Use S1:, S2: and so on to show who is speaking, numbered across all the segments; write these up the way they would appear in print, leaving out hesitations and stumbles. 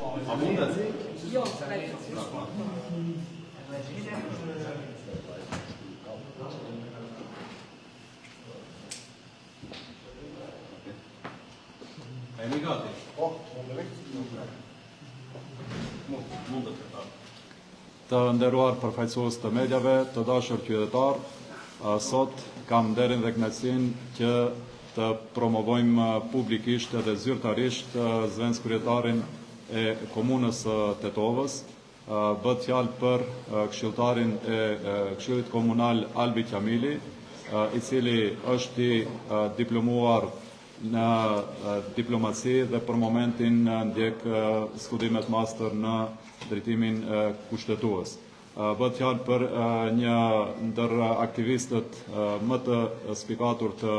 S1: A mund të zi?
S2: Jo,
S1: A jeni gati? Po, mund të të
S3: Të nderuar përfaqësues të mediave, të dashur qytetar, sot kam nderin dhe kënaqësinë që të promovojmë publikisht edhe zyrtarisht zëvendës kryetarin e komunës Tetovës. Bëhet fjalë për këshilltarin e Këshillit Komunal Albi Qamili, i cili është i diplomuar në diplomaci dhe për momentin ndjek studimet master në drejtimin kushtetues. Bëhet fjalë për një ndër aktivistët më të spikatur të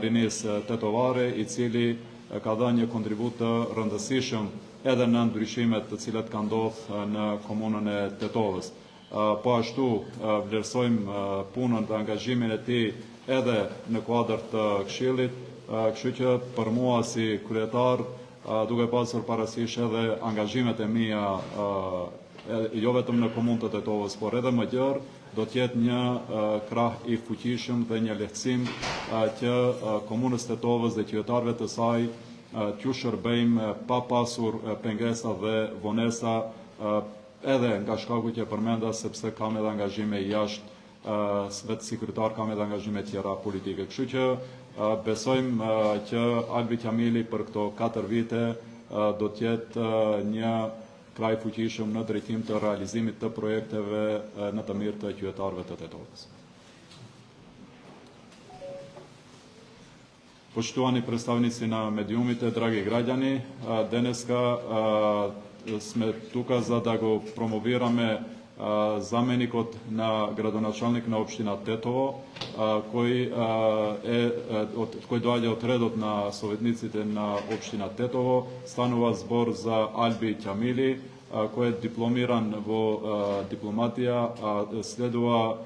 S3: rinisë tetovare, i cili ka dhënë një kontribut të rëndësishëm edhe në ndryshimet të cilat kanë ndodhur në komunën e Tetovës. Po ashtu vlerësojmë punën dhe angazhimin e tij edhe në kuadër të këshillit, kështu që për mua si kryetar, duke pasur parasysh edhe angazhimet e mia jo vetëm në komunën të Tetovës, por edhe më gjerë, do të jetë një krah i fuqishëm dhe një lehtësim që komunës Tetovës dhe qytetarëve të saj t'ju shërbejmë pa pasur pengesa dhe vonesa, edhe nga shkaku që përmenda, sepse kam edhe angazhime jashtë vetë si kryetar, kam edhe angazhime tjera politike. Kështu që besojmë që Albi Qamili për këto 4 vite do të jetë një kraj fuqishëm në drejtim të realizimit të projekteve në të mirë të qytetarëve të Tetovës. Poštovani predstavnici na mediumite, dragi građani, deneska sme tuka za da go promovirame zamenikot na gradonačelnik na opština Tetovo, koji dođe od redot na sovjetnicite na opština Tetovo, stanova zbor za Albi Qamili, koji je diplomiran vo diplomatija, sledova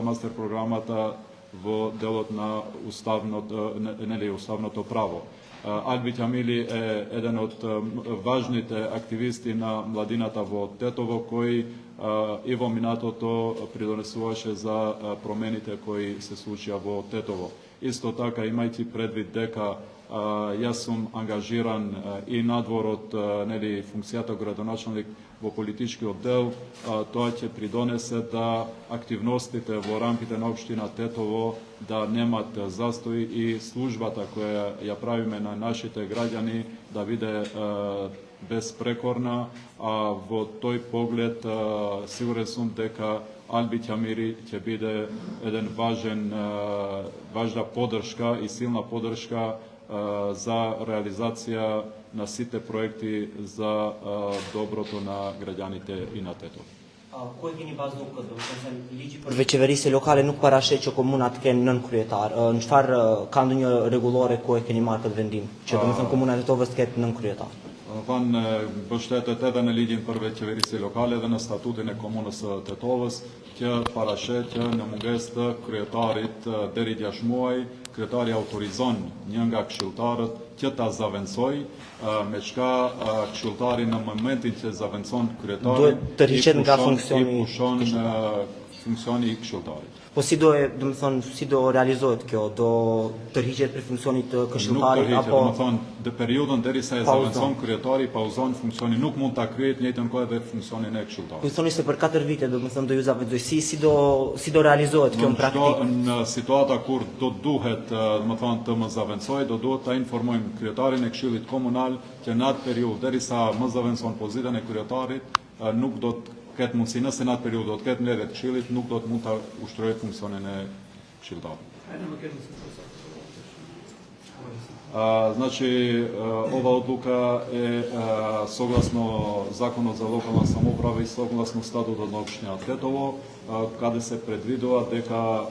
S3: master programata во делот на уставното право. Алби Qamili е еден од важните активисти на младината во Тетово, кој и во минатото придонесуваше за промените кои се случија во Тетово. Исто така, имајќи предвид дека јас сум ангажиран и надвор од функцијата градоначалник во политичкиот дел, тоа ќе придонесе да активностите во рамките на општина Тетово да немат застој и службата која ја правиме на нашите граѓани да биде безпрекорна, а во тој поглед сигурен сум дека Алби Qamili ќе биде еден важна поддршка и силна поддршка за реализација на сите проекти за доброто на građanite i na Tetovo.
S4: Ku e keni bazu këtë, ligji për veçeverisë lokale nuk parashet që komunat kenë nën kryetar. Në çfarë ka ndonjë rregullore ku e keni marrë këtë vendim, që domethënë komuna e Tetovës të ketë nën kryetar?
S3: Mbështetet edhe në ligjin për veçeverisë lokale dhe në statutin e komunës së Tetovës, që parashet që në mungesë të kryetarit deri 6 muaj, kryetari autorizon një nga këshilltarët që ta zavendsoj, me çka këshilltari në momentin që zavendzon kryetarin i pushon funksioni i këshilltarit.
S4: Po si do realizohet kjo? Do tërhiqet për funksionit të këshilltarit apo?
S3: Nuk tërhiqet, domethënë në periudhën derisa e zavendzon kryetari, pauzon funksioni, nuk mund ta kryejë në njëjtën kohë edhe funksionin e këshilltarit.
S4: Po thoni se për 4 vite domethënë do ju zavendzoj, si do realizohet kjo në praktikë?
S3: Në situata kur do duhet domethënë të më zavendsoj, do duhet ta informojmë kryetarin e Këshillit Komunal që në atë periudhë derisa më zavendzon pozitën e kryetarit, nuk do të ketë mundësi, nëse në atë periudhë do të ketë mbledhje të këshillit, nuk do të mund ta ushtrojë funksionin e këshilltarit. Значи, ова одлука е согласно Законот за локална самоуправа и согласно статутот на општина Тетово, каде се предвидува дека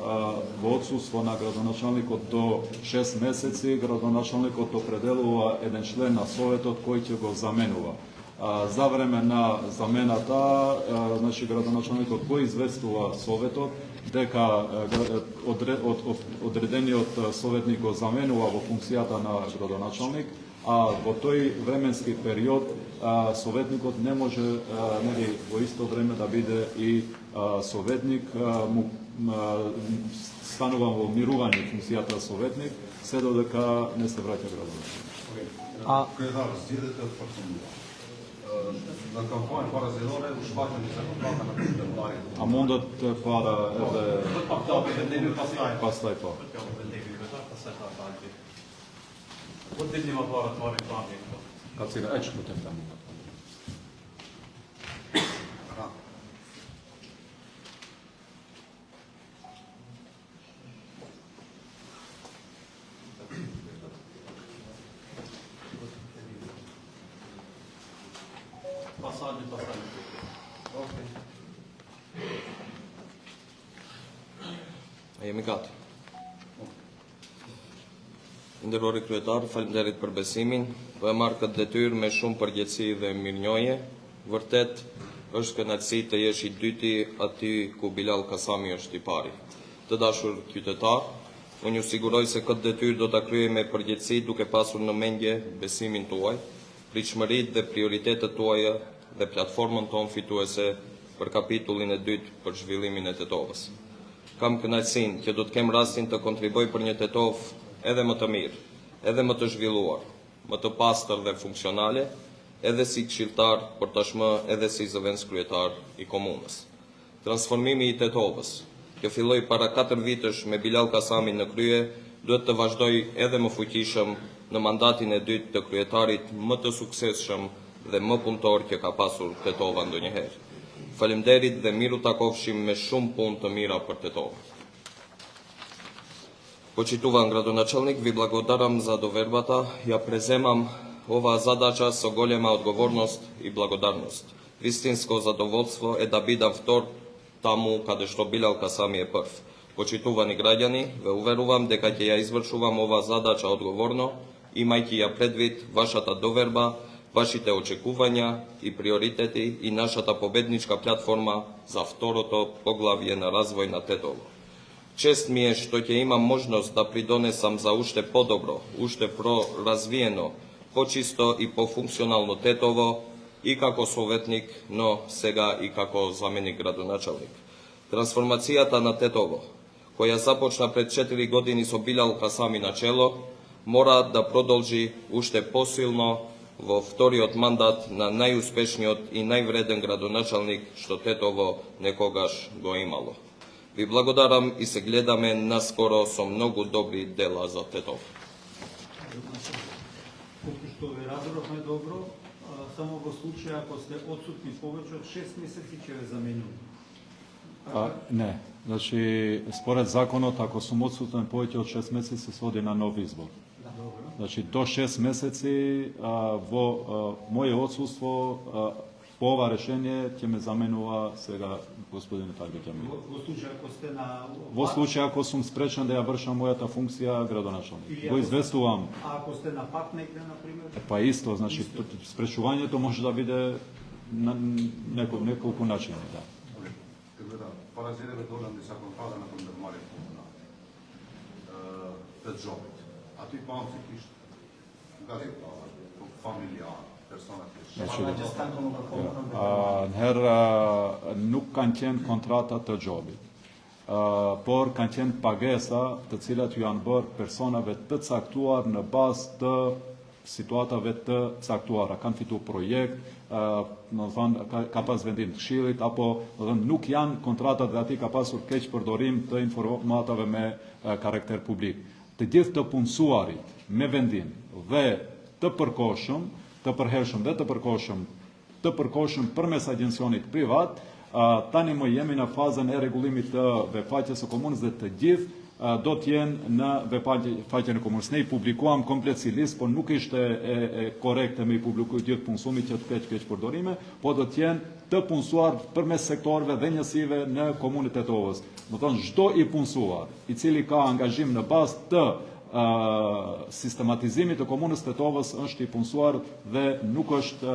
S3: во отсуство на градоначалникот до 6 месеци, градоначалникот определува еден член на советот кој ќе го заменува. За време на замената, значи градоначалникот го известува советот дека одредениот советник го заменува во функцијата на градоначалник, a po toj vremenski period sovetnikot ne može u isto vreme da bide i sovetnik, mu станува во мирување функцијата советник, се додека не се враќа градот.
S1: На кампања паразелоре ушпатени за контракта на контрактари.
S3: А мондат пара пастај па.
S1: Wat dit niet wat waar het waar in plaats is.
S3: Kad si ga eq po tem tamo.
S2: Jemi gati. Nderuari kryetar, faleminderit për besimin. Po e marr këtë detyrë me shumë përgjegjësi dhe mirënjohje. Vërtet është kënaqësi të jesh i dyti aty ku Bilal Kasami është i pari. Të dashur qytetar, unë ju siguroj se këtë detyrë do ta kryej me përgjegjësi duke pasur në mendje besimin tuaj, pritshmëritë dhe prioritetet tuaja dhe platformën tonë fituese për kapitullin e dytë për zhvillimin e Tetovës. Kam kënaqësinë që do të kem rastin të kontriboj për një Tetovë edhe më të mirë, edhe më të zhvilluar, më të pastër dhe funksionale, edhe si këshilltar, por tashmë edhe si zëvendës kryetar i komunës. Transformimi i Tetovës, që filloi para 4 vitësh me Bilal Kasamin në krye, duhet të vazhdoj edhe më fuqishëm në mandatin e dytë të kryetarit më të suksesshëm dhe më punëtor që ka pasur Tetova ndonjëherë. Faleminderit dhe miru takofshim me shumë punë të mira për Tetovën. Počituvan gradonačelnik, vi blagodaram za doverbata, ja prezemam ova zadaća sa golema odgovornost i blagodarnost. Istinsko zadovoljstvo je da bidam vtor tamu kada što Bilal Kasami je prv. Počitovani građani, ve uveruvam дека ќе ја извршувам ова задача одговорно, имајќи ја предвид вашата доверба, вашите очекувања и приоритети и нашата победничка платформа за второто поглавје на развој на Тетово. Чест ми е што ќе имам можност да придонесам за уште подобро, уште проразвиено, почисто и пофункционално Тетово и како советник, но сега и како заменик градоначалник. Трансформацијата на Тетово, која започна пред 4 години со Билал Касами на чело, мора да продолжи уште посилно во вториот мандат на најуспешниот и највреден градоначалник што Тетово некогаш го имало. Ви благодарам и се гледаме наскоро со многу добри дела за Тетово.
S5: Колку што ви разбравме добро, само во случај ако сте отсутни повеќе од 6 месеци ќе ве заменуваме.
S3: Не, значи според законот ако сум отсутен повеќе од 6 месеци се своди на нов избор. Значи до 6 месеци во моје отсутство по ова решение ќе ме заменува сега господин Таргет Џамилов.
S5: Во случај ако сте на
S3: Во случај ако сум спречен да ја вршам мојата функција градоначалник. Го известувам.
S5: А ако сте на пат негде на пример?
S3: Па исто, значи спречувањето може да биде на неколку начини, да.
S1: Parazireve dolan disa kontrata në ndërmarrje komunale. Të xhopit. Aty pamësikisht gazetar, familjar, persona
S3: Nëherë nuk kanë qenë kontrata të xhopit, por kanë qenë pagesa të cilat ju janë bërë personave të caktuar në bazë të situatave të caktuara. Kanë fitu projekt, ka pas vendim të këshillit, apo nuk janë kontratat dhe ati ka pasur keq përdorim të informatave me karakter publik. Të gjithë të punësuarit me vendim dhe të përkohshëm, të përhershëm dhe të përkohshëm përmes agjencionit privat, tani më jemi në fazën e rregullimit të vepfaqes së komunës dhe të gjithë do të jenë në vepfaqen e komunës. Ne I publikuam komplet si listë, por nuk ishte korrekte me I publikuar gjithë punësumit që të keq përdorime, po do të jenë të punësuar përmes sektorëve dhe njësive në komunën e Tetovës. Do të thonë çdo I punësuar I cili ka angazhim në bazë të sistematizimit të komunës Tetovës është I punësuar dhe nuk është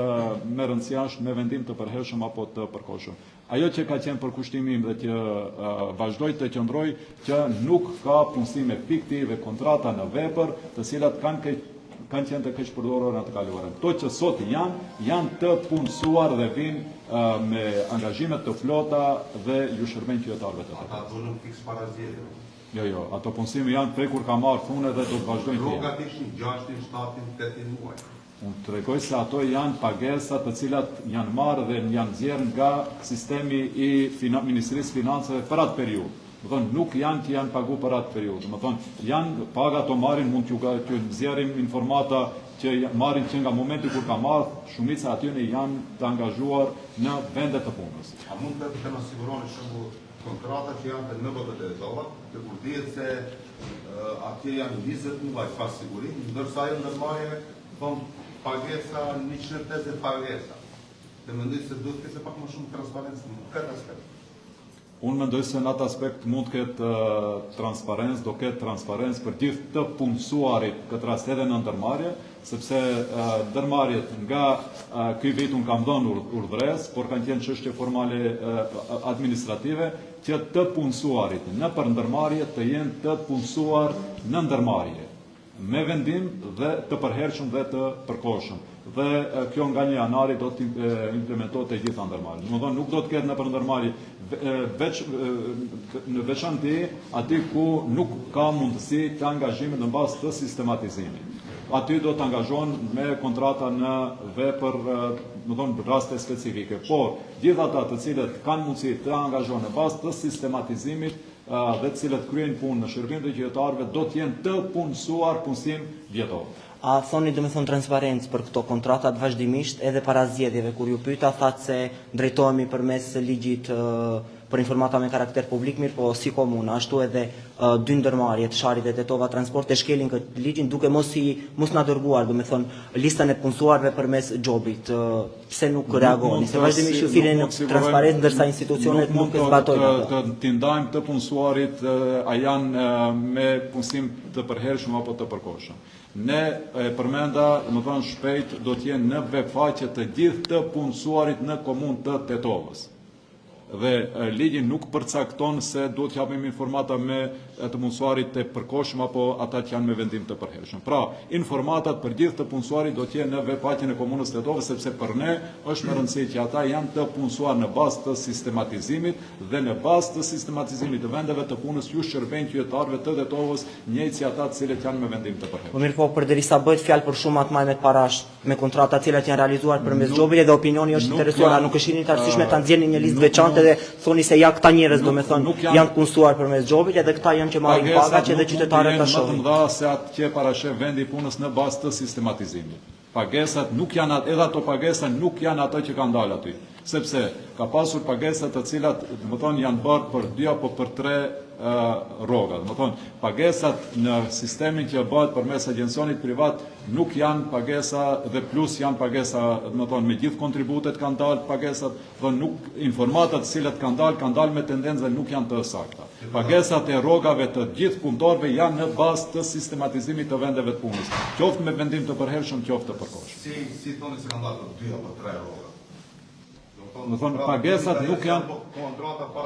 S3: me rëndësiash me vendim të përhershëm apo të përkohshëm. Ajo që ka qenë përkushtimi im dhe që vazhdoj të qëndroj që nuk ka punësime fiktive, kontrata në vepër, të cilat kanë kanë qenë të keq përdorur në të kaluarën. Kto që sot janë të punësuar dhe vinë me angazhime të flota dhe ju shërben qytetarëve të
S1: Ata dhunën fiks para zgjedhjeve.
S3: Jo, ato punësimi janë prej kur ka marrë fune dhe do të vazhdojnë të jenë.
S1: Rrogat ishin 6, 7, 8 muaj.
S3: Unë të regoj se ato janë pagesa të cilat janë marrë dhe janë nxjerrë nga sistemi i Ministrisë Financave për atë periudhë. Më thonë, nuk janë që janë pagu për atë periudhë. Më thonë, janë paga të marrin, mund t'ju nxjerrim informata që marrin që nga momenti kur ka marrë, shumica atyne janë të angazhuar në vendet të punës.
S1: A mund të na siguroni shembull kontrata që janë të NBT-ova, të kur dihet se atje janë 20 muaj pas sigurim, ndërsa ajo ndërmarrje thonë pagesa 150 pagesa. Dhe mendoj se duhet të ketë pak më shumë transparencë në këtë aspekt.
S3: Unë mendoj se në atë aspekt mund të ketë transparencë, do ketë transparencë për gjithë të punësuarit këtë rast edhe në ndërmarrje, sepse ndërmarrjet nga ky vit unë kam dhënë urdhres, por kanë qenë çështje formale administrative, që të punësuarit në për ndërmarrje të jenë të punësuar në ndërmarrje, me vendim dhe të përhershëm dhe të përkohshëm. Dhe kjo nga 1 janari do të implementohet e gjitha ndërmarrjet. Domethënë nuk do të ketë në për ndërmarrje në veçanti aty ku nuk ka mundësi të angazhimit në bazë të sistematizimit. Aty do të angazhohen me kontrata në vepër, domethënë raste specifike. Por gjithë ata të cilët kanë mundësi të angazhohen në bazë të sistematizimit dhe të cilët kryejnë punë në shërbim të qytetarëve do të jenë të punësuar punësim vjetor.
S4: A thoni domethënë transparencë për këto kontratat vazhdimisht edhe para zgjedhjeve kur ju pyeta thatë se drejtohemi përmes ligjit për informata me karakter publik, mirë po si komuna, ashtu edhe 2 ndërmarrjet, Sharit dhe Tetova Transport e shkelin këtë ligjin duke mos na dërguar, domethënë listën e punësuarve përmes xhobit. Pse nuk reagoni? Se vazhdimisht ju thirrjen në transparencë ndërsa institucionet nuk e zbatojnë atë.
S3: Të ndajmë të punësuarit a janë me punësim të përhershëm apo të përkohshëm. Ne përmenda, më thonë shpejt, do t'jenë në webfaqe të gjithë të punësuarit në komunë të Tetovës. Dhe ligji nuk përcakton se do të japim informata me të punësuarit të përkohshëm apo ata që janë me vendim të përhershëm. Pra, informatat për gjithë të punësuarit do të jenë në webfaqen e komunës Tetovës, sepse për ne është me rëndësi që ata janë të punësuar në bazë të sistematizimit dhe në bazë të sistematizimit të vendeve të punës ju shërbejnë qytetarëve të Tetovës, njëjtë si ata të cilët janë me vendim të përhershëm.
S4: Po mirë po, përderisa bëhet fjalë për shumë atë majmet parash me kontrata të cilat janë realizuar përmes xhobit dhe opinioni është interesuar, nuk është të arsyeshme ta nxjerrni një listë veçantë dhe thoni se ja këta njerëz domethënë janë punësuar përmes xhobit edhe këta janë që marrin paga që edhe qytetarët ta shohin.
S3: Më të mëdha se atë që parashef vendi i punës në bazë të sistematizimit. Pagesat nuk janë edhe ato pagesa nuk janë ato që kanë dalë aty, sepse ka pasur pagesa të cilat, domethënë, janë bërë për 2 apo për 3 rroga. Domethënë, pagesat në sistemin që bëhet përmes agjencionit privat nuk janë pagesa dhe plus janë pagesa, domethënë, me gjithë kontributet kanë dalë pagesat, dhe nuk informatat të cilat kanë dalë me tendencë nuk janë të sakta. Pagesat e rrogave të gjithë punëtorëve janë në bazë të sistematizimit të vendeve të punës, qoftë me vendim të përhershëm, qoftë të përkohshëm.
S1: Si thoni se kanë dalë 2 apo 3 rroga?
S3: Më thonë, pagesat nuk janë...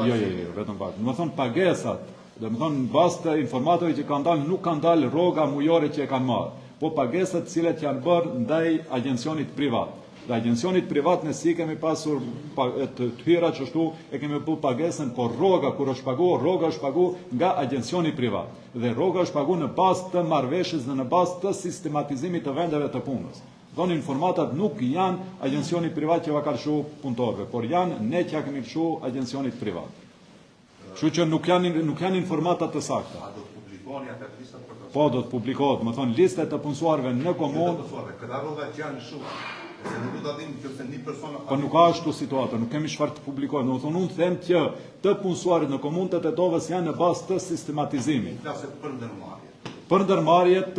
S3: Jo, vetëm pak. Më thonë, pagesat, dhe më thonë, në bazë të informatëve që kanë dalë, nuk kanë dalë rroga mujore që e kanë marrë, po pagesat cilet janë bërë ndaj agjencionit privat. Dhe agjencionit privat nësi kemi pasur të hyra që shtu e kemi bërë pagesën, por rroga, kur është pagu nga agjencioni privat. Dhe rroga është pagu në bazë të marrëveshjes dhe në bazë të sistematizimit të vendeve të punës. Donë informatat nuk janë agjencioni privat që va ka lëshu punëtorëve, por janë ne që ja kemi lëshu agjencionit privat. Kështu që nuk janë informatat të sakta.
S1: A do të publikoni atë listat për të?
S3: Po, do të publikohet, më thonë, listet të punësuarve në komunë.
S1: Këta rroga që janë shumë, se nuk do të dim që një person...
S3: Po nuk ka ashtu situata, nuk kemi çfarë të publikojmë. Më thonë, unë them që të punësuarit në komunë të Tetovës janë në bazë të sistematizimit.
S1: Flaset për ndërmarrjet.
S3: Për ndërmarrjet,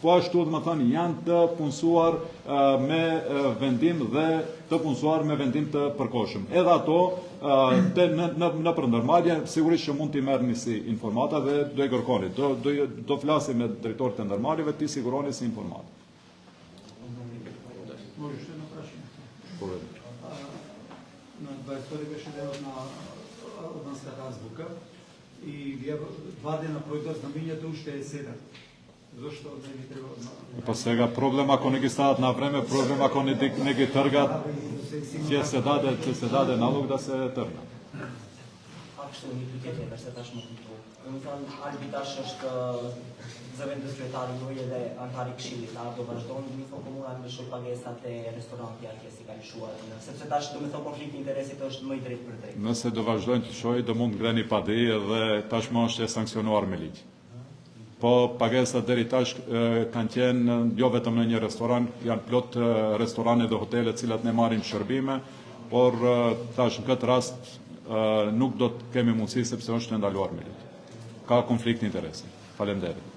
S3: po ashtu dhe më thënë, janë të punësuar me vendim dhe të punësuar me vendim të përkohshëm. Edhe ato, në për ndërmarrje, sigurisht që mund t'i merrni si informata dhe do e kërkoni. Do flasi me drejtorët e ndërmarrjeve, ti siguroni si informata.
S5: Možeš jedno prašanje? На 22 беше денот на Албанска азбука и 2 дена пројдоа знамењето уште е 7. Zašto ne bi trebalo?
S3: Po сега проблем ако не ги стават на време, проблем ако не ги тргат, ќе се даде налог да се тргнат.
S4: Kështu një pyetje tjetër se tash më kuptoj. Do të thonë arbitrash është zëvendës kryetari juaj edhe antari i këshillit, a do vazhdon një komuna të lëshoj pagesat e restoranti atje si ka lëshuar, sepse tash do të thonë konflikti i interesit është më i drejtë për drejtë.
S3: Nëse do vazhdojnë të lëshoj, do mund ngreni padi dhe tashmë është e sankcionuar me ligj. Po pagesat deri tash kanë qenë jo vetëm në një restoran, janë plot restorane dhe hotele të cilat ne marrin shërbime, por tash në këtë rast nuk do të kemi mundësi sepse është ndaluar me ligj. Ka konflikt interesi. Faleminderit.